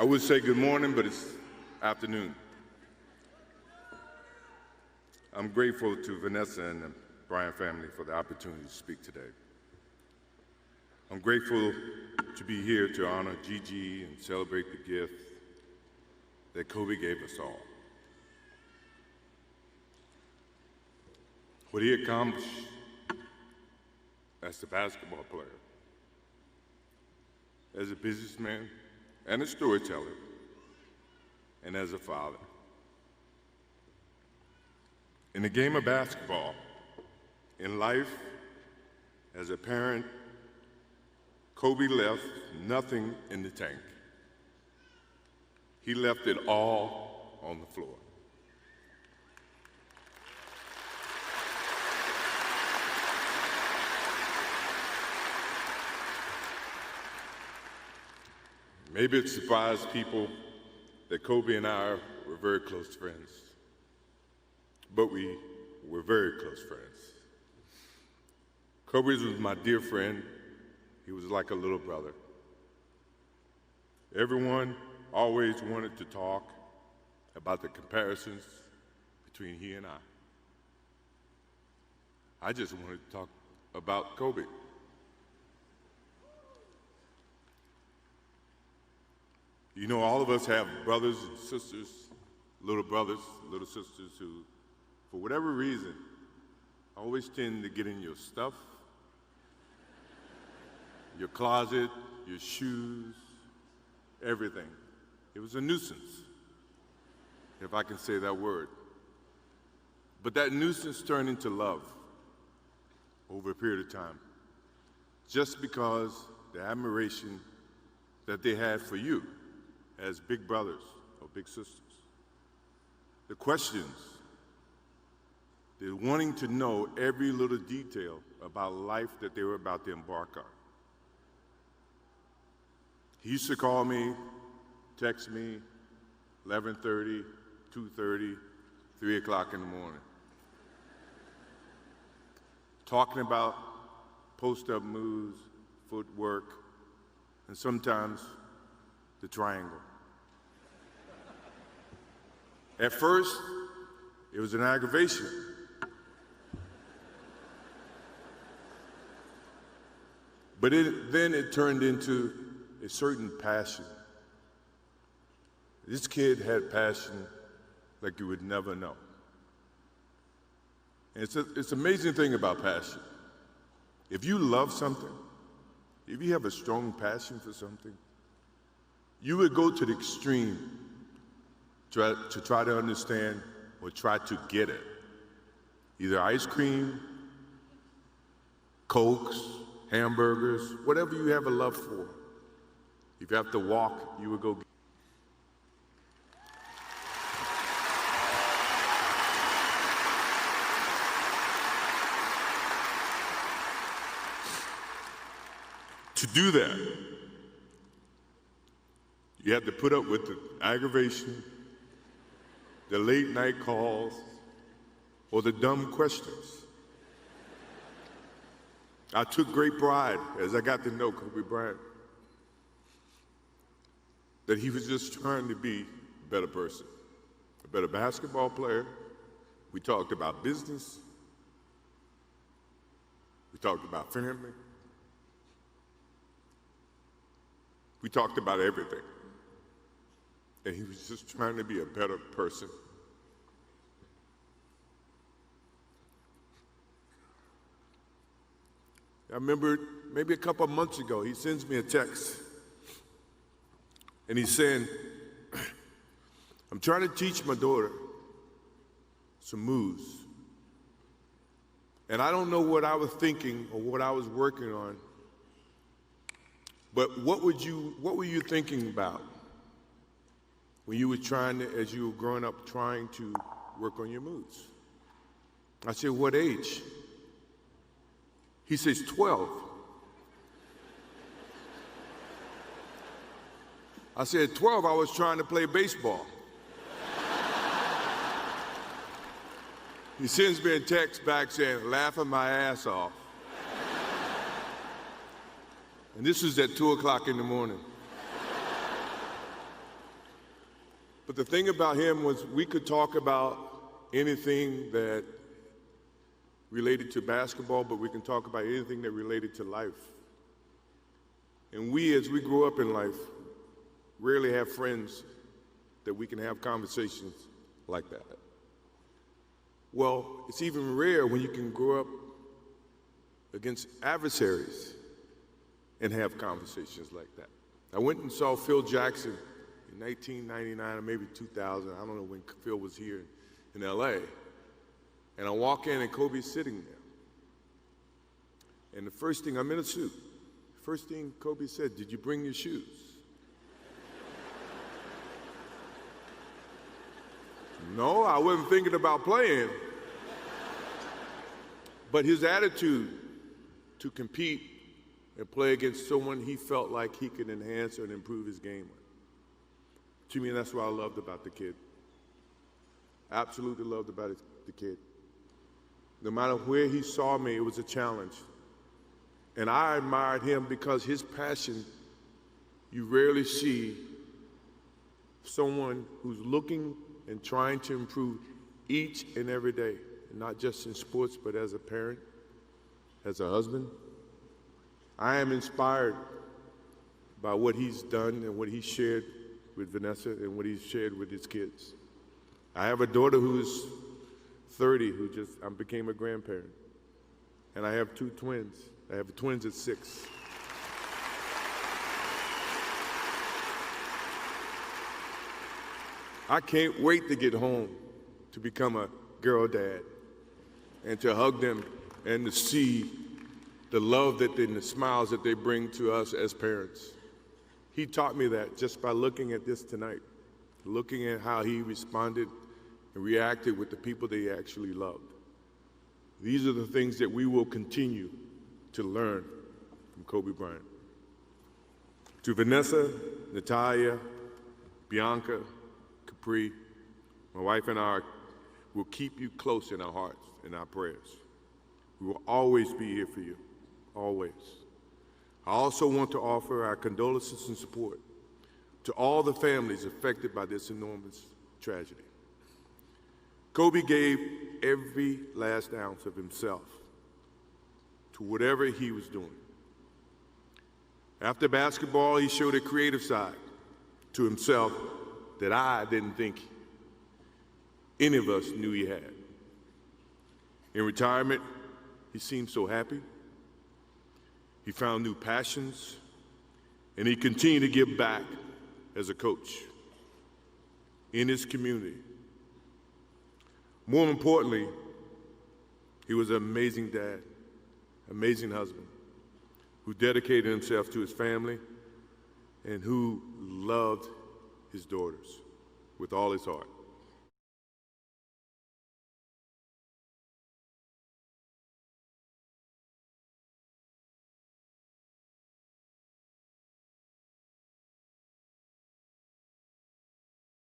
I would say good morning, but it's afternoon. I'm grateful to Vanessa and the Bryant family for the opportunity to speak today. I'm grateful to be here to honor Gigi and celebrate the gift that Kobe gave us all. What he accomplished as a basketball player, as a businessman, and a storyteller, and as a father. In the game of basketball, in life, as a parent, Kobe left nothing in the tank. He left it all on the floor. Maybe it surprised people that Kobe and I were very close friends, but we were very close friends. Kobe was my dear friend. He was like a little brother. Everyone always wanted to talk about the comparisons between he and I just wanted to talk about Kobe. You know, all of us have brothers and sisters, little brothers, little sisters who, for whatever reason, always tend to get in your stuff, your closet, your shoes, everything. It was a nuisance, if I can say that word. But that nuisance turned into love over a period of time, just because the admiration that they had for you as big brothers or big sisters. The questions, the wanting to know every little detail about life that they were about to embark on. He used to call me, text me, 11:30, 2:30, 3 o'clock in the morning, talking about post-up moves, footwork, and sometimes the triangle. At first, it was an aggravation. But then it turned into a certain passion. This kid had passion like you would never know. And it's an amazing thing about passion. If you love something, if you have a strong passion for something, you would go to the extreme to try to understand or try to get it. Either ice cream, Cokes, hamburgers, whatever you have a love for. If you have to walk, you would go get it. To do that, you have to put up with the aggravation, the late night calls, or the dumb questions. I took great pride as I got to know Kobe Bryant that he was just trying to be a better person, a better basketball player. We talked about business. We talked about family. We talked about everything. And he was just trying to be a better person. I remember maybe a couple of months ago, he sends me a text. And he's saying, I'm trying to teach my daughter some moves. And I don't know what I was thinking or what I was working on, but what were you thinking about when you were trying to, as you were growing up, trying to work on your moves? I said, what age? He says, 12. I said, at 12, I was trying to play baseball. He sends me a text back saying, laughing my ass off. And this was at 2 o'clock in the morning. But the thing about him was we could talk about anything that related to basketball, but we can talk about anything that related to life. And we, as we grow up in life, rarely have friends that we can have conversations like that. Well, it's even rare when you can grow up against adversaries and have conversations like that. I went and saw Phil Jackson in 1999 or maybe 2000. I don't know when Phil was here in LA. And I walk in and Kobe's sitting there. And the first thing, I'm in a suit. First thing Kobe said, "Did you bring your shoes?" No, I wasn't thinking about playing. But his attitude to compete and play against someone he felt like he could enhance and improve his game with. To me, that's what I loved about the kid. Absolutely loved about the kid. No matter where he saw me, it was a challenge. And I admired him because his passion, you rarely see someone who's looking and trying to improve each and every day, and not just in sports, but as a parent, as a husband. I am inspired by what he's done and what he's shared with Vanessa and what he's shared with his kids. I have a daughter who's 30 who just became a grandparent. And I have 2 twins. I have twins at 6. I can't wait to get home to become a girl dad and to hug them and to see the love that and the smiles that they bring to us as parents. He taught me that just by looking at this tonight, looking at how he responded and reacted with the people that he actually loved. These are the things that we will continue to learn from Kobe Bryant. To Vanessa, Natalia, Bianca, Capri, my wife and I will keep you close in our hearts and our prayers. We will always be here for you, always. I also want to offer our condolences and support to all the families affected by this enormous tragedy. Kobe gave every last ounce of himself to whatever he was doing. After basketball, he showed a creative side to himself that I didn't think any of us knew he had. In retirement, he seemed so happy. He found new passions, and he continued to give back as a coach in his community. More importantly, he was an amazing dad, amazing husband, who dedicated himself to his family and who loved his daughters with all his heart.